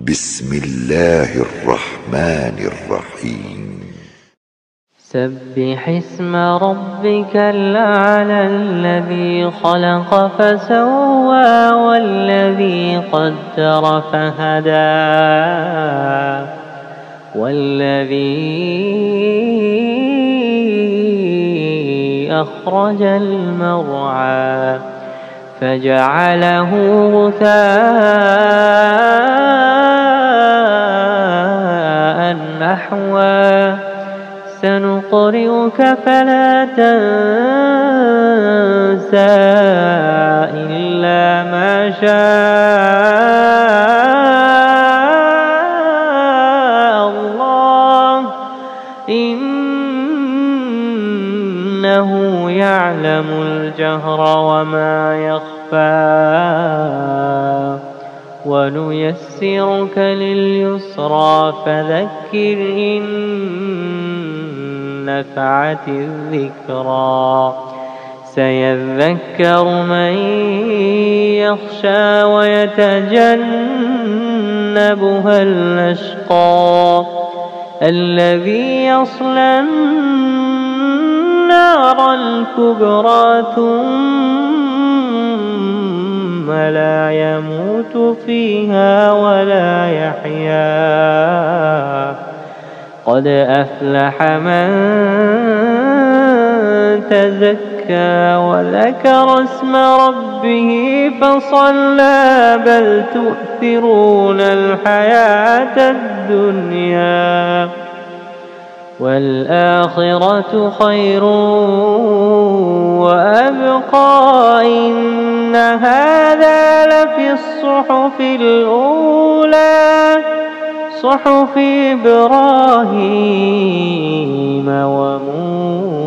بسم الله الرحمن الرحيم. سبح اسم ربك الأعلى الذي خلق فسوى والذي قدر فهدى والذي أخرج المرعى فجعله غثاء نحوا سنقرئك فلا تنسى إلا ما شاء الله إنه يعلم الجهر وما يخفى ونيسرك لليسرى فذكر إن نفعت الذكرى سيذكر من يخشى ويتجنبها الأشقى الذي يصلى النار الكبرى ثم لا يموت فيها ولا يحيا قد أفلح من تزكى وذكر اسم ربه فصلى بل تؤثرون الحياة الدنيا والآخرة خير وأبقى إن هذا لفي الصحف الأولى صحف إبراهيم وموسى.